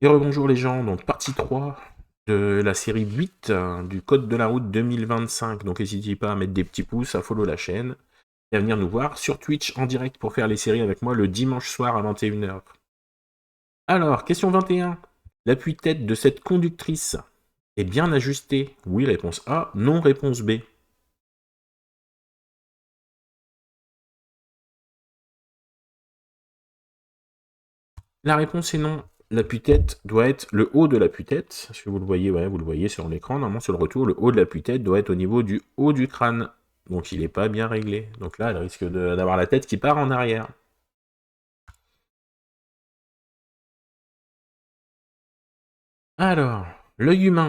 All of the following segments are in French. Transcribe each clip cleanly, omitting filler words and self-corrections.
Et rebonjour les gens, donc partie 3 de la série 8 du Code de la route 2025. Donc n'hésitez pas à mettre des petits pouces, à follow la chaîne et à venir nous voir sur Twitch en direct pour faire les séries avec moi le dimanche soir à 21h. Alors, question 21. L'appui-tête de cette conductrice est bien ajusté? Oui, réponse A. Non, réponse B. La réponse est non. L'appui-tête doit être le haut de l'appui-tête. Si vous le voyez, ouais, vous le voyez sur l'écran. Normalement, sur le retour, le haut de l'appui-tête doit être au niveau du haut du crâne. Donc, il n'est pas bien réglé. Donc là, elle risque d'avoir la tête qui part en arrière. Alors, l'œil humain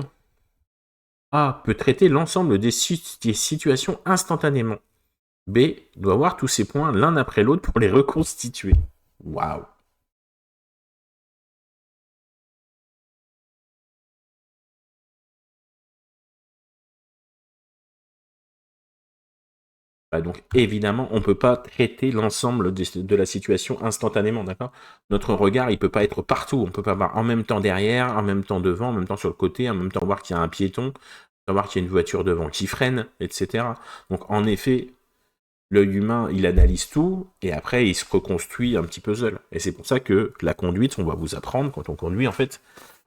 A peut traiter l'ensemble des situations instantanément. B doit voir tous ces points l'un après l'autre pour les reconstituer. Waouh. Bah donc évidemment, on ne peut pas traiter l'ensemble de la situation instantanément, d'accord? Notre regard, il ne peut pas être partout. On ne peut pas voir en même temps derrière, en même temps devant, en même temps sur le côté, en même temps voir qu'il y a un piéton, voir qu'il y a une voiture devant qui freine, etc. Donc en effet, l'œil humain, il analyse tout, et après, il se reconstruit un petit puzzle. Et c'est pour ça que la conduite, on va vous apprendre, quand on conduit, en fait,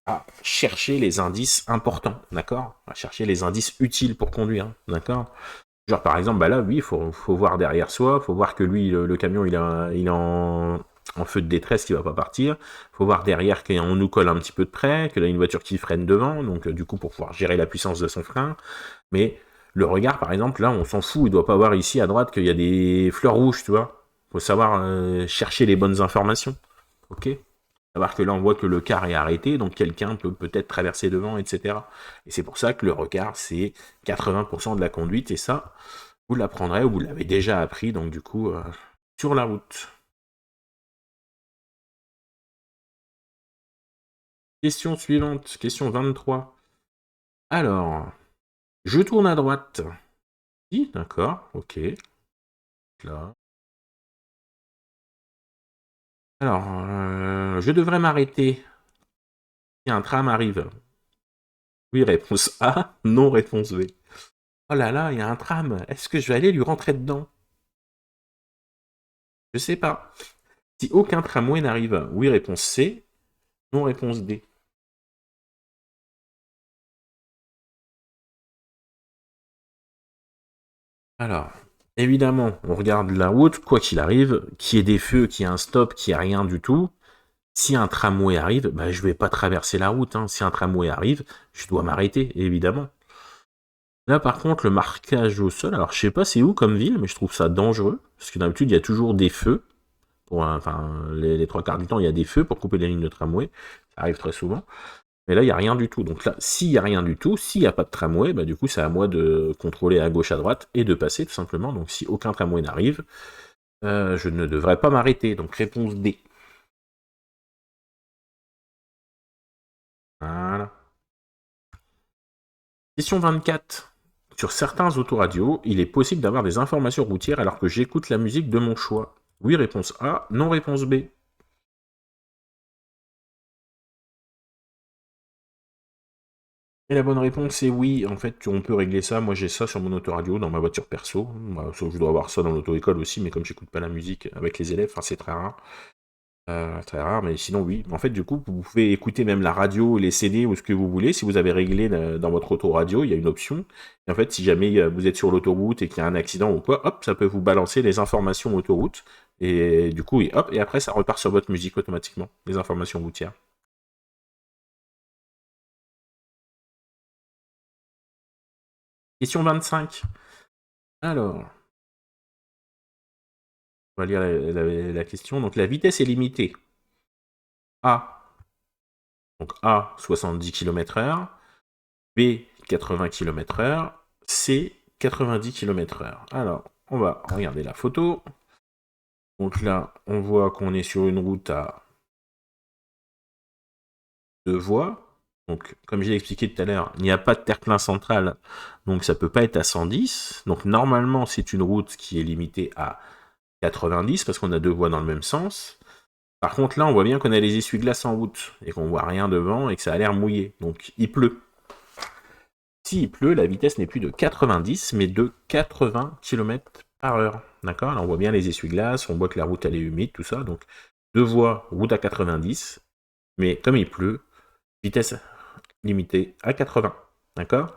à chercher les indices importants, d'accord? À chercher les indices utiles pour conduire, d'accord? Genre par exemple, bah là, oui, faut voir derrière soi, faut voir que lui, le camion, il est en feu de détresse, qui va pas partir. Faut voir derrière qu'on nous colle un petit peu de près, que là, il y a une voiture qui freine devant, donc du coup, pour pouvoir gérer la puissance de son frein. Mais le regard, par exemple, là, on s'en fout, il doit pas voir ici à droite qu'il y a des fleurs rouges, tu vois. Faut savoir chercher les bonnes informations, ok? Savoir que là, on voit que le car est arrêté, donc quelqu'un peut peut-être traverser devant, etc. Et c'est pour ça que le regard, c'est 80% de la conduite, et ça, vous l'apprendrez, ou vous l'avez déjà appris, donc du coup, sur la route. Question suivante, question 23. Alors, je tourne à droite. Si, d'accord, ok. Là. Alors, je devrais m'arrêter si un tram arrive. Oui, réponse A, non, réponse B. Oh là là, il y a un tram, est-ce que je vais aller lui rentrer dedans? Je sais pas. Si aucun tramway n'arrive, oui, réponse C, non, réponse D. Alors, évidemment, on regarde la route, quoi qu'il arrive, qu'il y ait des feux, qu'il y ait un stop, qu'il n'y ait rien du tout. Si un tramway arrive, bah, je vais pas traverser la route, hein. Si un tramway arrive, je dois m'arrêter, évidemment. Là, par contre, le marquage au sol, alors je sais pas c'est où comme ville, mais je trouve ça dangereux, parce que d'habitude, il y a toujours des feux. Enfin, les trois quarts du temps, il y a des feux pour couper les lignes de tramway. Ça arrive très souvent. Mais là, il n'y a rien du tout. Donc là, s'il n'y a rien du tout, s'il n'y a pas de tramway, bah, du coup, c'est à moi de contrôler à gauche, à droite et de passer, tout simplement. Donc si aucun tramway n'arrive, je ne devrais pas m'arrêter. Donc réponse D. Voilà. Question 24. Sur certains autoradios, il est possible d'avoir des informations routières alors que j'écoute la musique de mon choix. Oui, réponse A. Non, réponse B. Et la bonne réponse est oui. En fait, on peut régler ça. Moi, j'ai ça sur mon autoradio dans ma voiture perso. Moi, sauf que je dois avoir ça dans l'auto-école aussi, mais comme j'écoute pas la musique avec les élèves, enfin, c'est très rare. Très rare, mais sinon oui. En fait, du coup, vous pouvez écouter même la radio, les CD ou ce que vous voulez. Si vous avez réglé dans votre autoradio, il y a une option. Et en fait, si jamais vous êtes sur l'autoroute et qu'il y a un accident ou quoi, hop, ça peut vous balancer les informations autoroute. Et du coup, et hop, et après, ça repart sur votre musique automatiquement, les informations routières. Question 25. Alors, on va lire la question. Donc, la vitesse est limitée. A. Donc A, 70 km/h. B, 80 km/h. C, 90 km/h. Alors, on va regarder la photo. Donc là, on voit qu'on est sur une route à deux voies. Donc, comme j'ai expliqué tout à l'heure, il n'y a pas de terre-plein central, donc ça peut pas être à 110. Donc normalement, c'est une route qui est limitée à 90 parce qu'on a deux voies dans le même sens. Par contre, là, on voit bien qu'on a les essuie-glaces en route et qu'on voit rien devant et que ça a l'air mouillé. Donc, il pleut. S'il pleut, la vitesse n'est plus de 90, mais de 80 km/h. D'accord? Là, on voit bien les essuie-glaces, on voit que la route, elle est humide, tout ça. Donc, deux voies, route à 90, mais comme il pleut, vitesse limitée à 80. D'accord?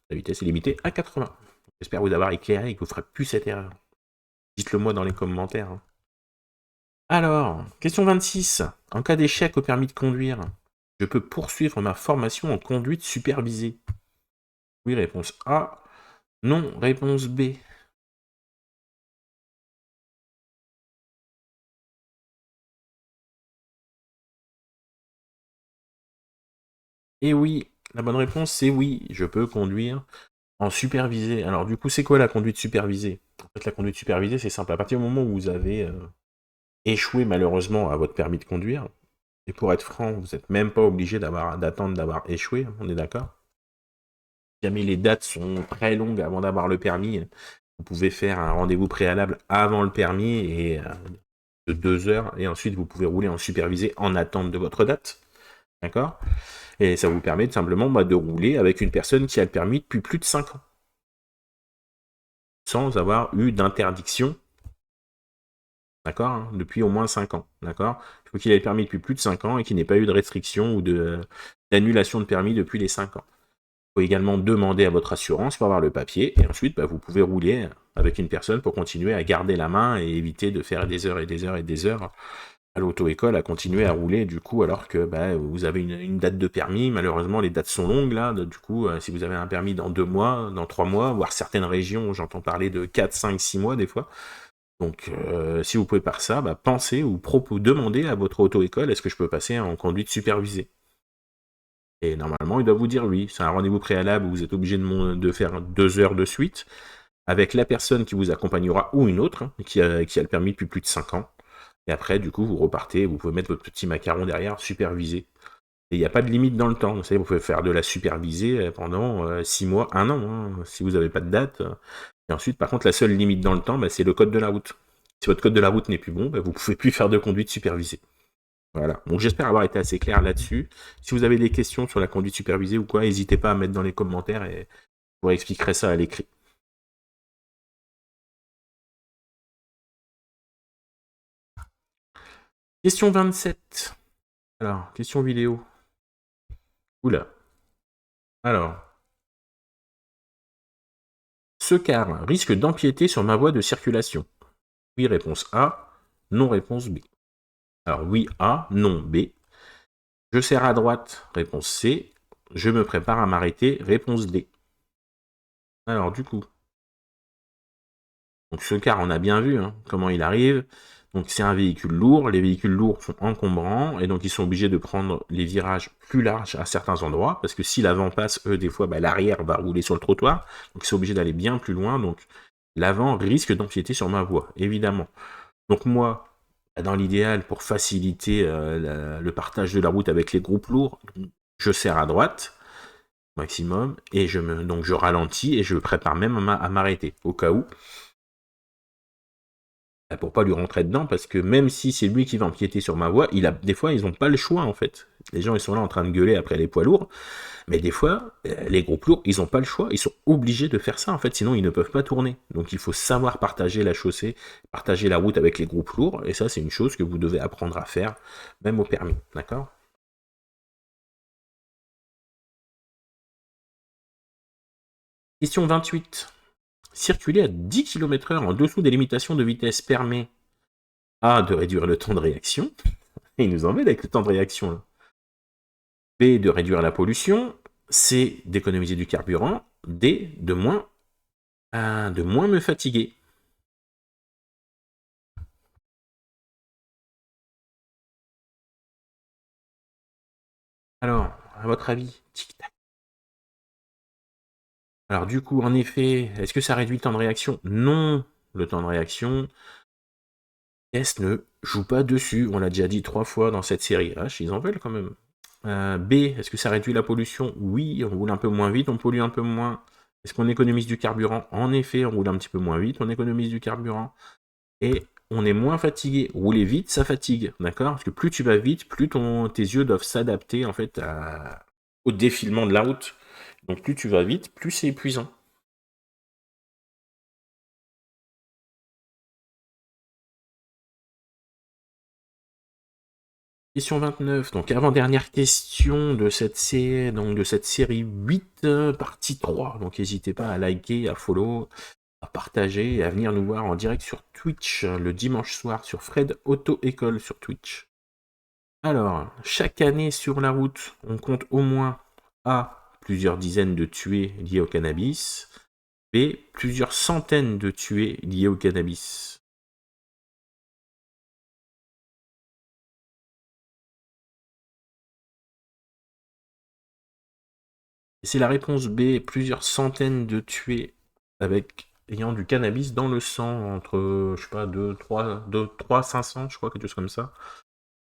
La vitesse est limitée à 80. J'espère vous avoir éclairé et que vous ne ferez plus cette erreur. Dites-le moi dans les commentaires. Hein. Alors, question 26. En cas d'échec au permis de conduire, je peux poursuivre ma formation en conduite supervisée. Oui, réponse A. Non, réponse B. Et oui, la bonne réponse c'est oui, je peux conduire en supervisé. Alors du coup, c'est quoi la conduite supervisée? En fait, la conduite supervisée, c'est simple. À partir du moment où vous avez échoué malheureusement à votre permis de conduire, et pour être franc, vous n'êtes même pas obligé d'attendre d'avoir échoué, on est d'accord? Si jamais les dates sont très longues avant d'avoir le permis, vous pouvez faire un rendez-vous préalable avant le permis et de 2 heures, et ensuite vous pouvez rouler en supervisé en attente de votre date. D'accord? Et ça vous permet simplement de rouler avec une personne qui a le permis depuis plus de 5 ans. Sans avoir eu d'interdiction. D'accord? Hein, depuis au moins 5 ans. D'accord? Il faut qu'il ait le permis depuis plus de 5 ans et qu'il n'ait pas eu de restriction ou d'annulation de permis depuis les 5 ans. Il faut également demander à votre assurance pour avoir le papier. Et ensuite, vous pouvez rouler avec une personne pour continuer à garder la main et éviter de faire des heures et des heures et des heures à l'auto-école à continuer à rouler du coup alors que vous avez une date de permis. Malheureusement les dates sont longues là, du coup si vous avez un permis dans 2 mois, dans 3 mois, voire certaines régions j'entends parler de 4, 5, 6 mois des fois. Donc si vous pouvez par ça, pensez ou demandez à votre auto-école est-ce que je peux passer en conduite supervisée. Et normalement il doit vous dire oui, c'est un rendez-vous préalable où vous êtes obligé de faire 2 heures de suite avec la personne qui vous accompagnera ou une autre qui a le permis depuis plus de 5 ans. Et après, du coup, vous repartez, vous pouvez mettre votre petit macaron derrière, supervisé. Et il n'y a pas de limite dans le temps. Vous savez, vous pouvez faire de la supervisée pendant 6 mois, 1 an, hein, si vous n'avez pas de date. Et ensuite, par contre, la seule limite dans le temps, c'est le code de la route. Si votre code de la route n'est plus bon, vous ne pouvez plus faire de conduite supervisée. Voilà. Donc j'espère avoir été assez clair là-dessus. Si vous avez des questions sur la conduite supervisée ou quoi, n'hésitez pas à mettre dans les commentaires et je vous expliquerai ça à l'écrit. Question 27. Alors, question vidéo. Oula. Alors. Ce car risque d'empiéter sur ma voie de circulation. Oui, réponse A. Non, réponse B. Alors oui, A. Non, B. Je serre à droite. Réponse C. Je me prépare à m'arrêter. Réponse D. Alors du coup. Donc ce car, on a bien vu comment il arrive. Donc c'est un véhicule lourd. Les véhicules lourds sont encombrants et donc ils sont obligés de prendre les virages plus larges à certains endroits parce que si l'avant passe, eux, des fois, l'arrière va rouler sur le trottoir. Donc ils sont obligés d'aller bien plus loin. Donc l'avant risque d'empiéter sur ma voie, évidemment. Donc moi, dans l'idéal, pour faciliter le partage de la route avec les groupes lourds, je serre à droite maximum et donc je ralentis et je prépare même à m'arrêter au cas où. Pour pas lui rentrer dedans, parce que même si c'est lui qui va empiéter sur ma voie, des fois ils n'ont pas le choix en fait. Les gens ils sont là en train de gueuler après les poids lourds, mais des fois les groupes lourds ils n'ont pas le choix, ils sont obligés de faire ça en fait, sinon ils ne peuvent pas tourner. Donc il faut savoir partager la chaussée, partager la route avec les groupes lourds, et ça c'est une chose que vous devez apprendre à faire, même au permis, d'accord? Question 28. Circuler à 10 km/h en dessous des limitations de vitesse permet A. de réduire le temps de réaction, et il nous embête avec le temps de réaction là. B, de réduire la pollution. C, d'économiser du carburant. D, de moins me fatiguer. Alors, à votre avis, tic-tac. Alors du coup, en effet, est-ce que ça réduit le temps de réaction? Non, le temps de réaction, S ne joue pas dessus. On l'a déjà dit 3 fois dans cette série. Ils en veulent quand même. B, est-ce que ça réduit la pollution? Oui, on roule un peu moins vite, on pollue un peu moins. Est-ce qu'on économise du carburant? En effet, on roule un petit peu moins vite, on économise du carburant. Et on est moins fatigué. Rouler vite, ça fatigue, d'accord? Parce que plus tu vas vite, plus tes yeux doivent s'adapter en fait au défilement de la route. Donc plus tu vas vite, plus c'est épuisant. Question 29, donc avant-dernière question de cette série 8, partie 3. Donc n'hésitez pas à liker, à follow, à partager et à venir nous voir en direct sur Twitch le dimanche soir sur Fred Auto École sur Twitch. Alors, chaque année sur la route, on compte au moins A, plusieurs dizaines de tués liés au cannabis, B, plusieurs centaines de tués liés au cannabis. C'est la réponse B, plusieurs centaines de tués ayant du cannabis dans le sang, entre, je sais pas, 3, 500, je crois, quelque chose comme ça,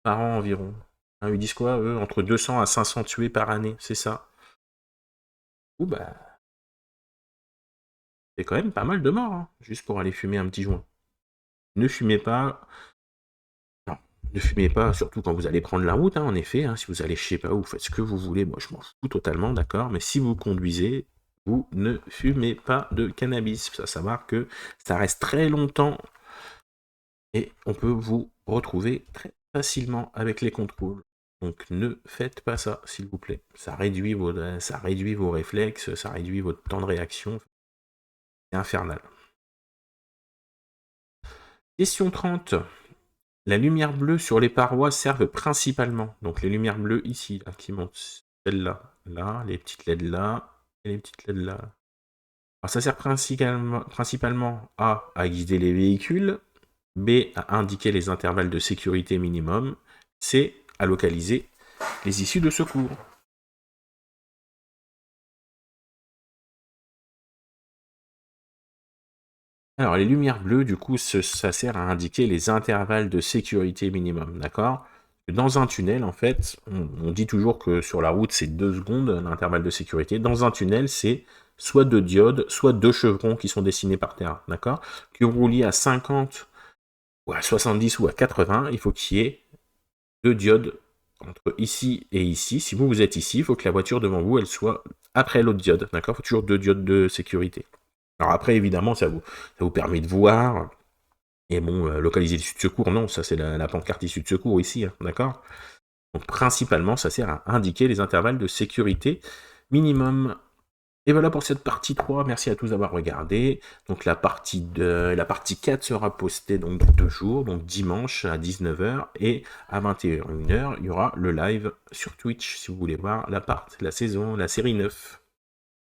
par an environ. Hein, ils disent quoi, eux? Entre 200 à 500 tués par année, c'est ça. Ouh bah, c'est quand même pas mal de morts, hein, juste pour aller fumer un petit joint. Ne fumez pas. Non, ne fumez pas, surtout quand vous allez prendre la route, hein, en effet. Hein, si vous allez, je sais pas où, faites ce que vous voulez. Moi, je m'en fous totalement, d'accord. Mais si vous conduisez, vous ne fumez pas de cannabis. Ça savoir que ça reste très longtemps et on peut vous retrouver très facilement avec les contrôles. Donc ne faites pas ça, s'il vous plaît. Ça réduit vos réflexes, ça réduit votre temps de réaction. C'est infernal. Question 30. La lumière bleue sur les parois servent principalement, donc les lumières bleues ici, là, qui montent, celle-là, là, les petites LED là, et les petites LED là. Alors ça sert principalement à guider les véhicules, B, à indiquer les intervalles de sécurité minimum, C, à localiser les issues de secours. Alors les lumières bleues, du coup, ça sert à indiquer les intervalles de sécurité minimum, d'accord? Dans un tunnel, en fait, on dit toujours que sur la route, c'est 2 secondes l'intervalle de sécurité. Dans un tunnel, c'est soit 2 diodes, soit 2 chevrons qui sont dessinés par terre, d'accord? Que vous rouliez à 50, ou à 70, ou à 80, il faut qu'il y ait 2 diodes entre ici et ici. Si vous êtes ici, il faut que la voiture devant vous, elle soit après l'autre diode, d'accord? Il faut toujours 2 diodes de sécurité. Alors après, évidemment, ça vous permet de voir. Et bon, localiser l'issue de secours, non, ça c'est la pancarte issue de secours ici, hein, d'accord? Donc principalement, ça sert à indiquer les intervalles de sécurité minimum. Et voilà pour cette partie 3, merci à tous d'avoir regardé. Donc la partie 4 sera postée donc dans 2 jours, donc dimanche à 19h et à 21h, il y aura le live sur Twitch si vous voulez voir la série 9.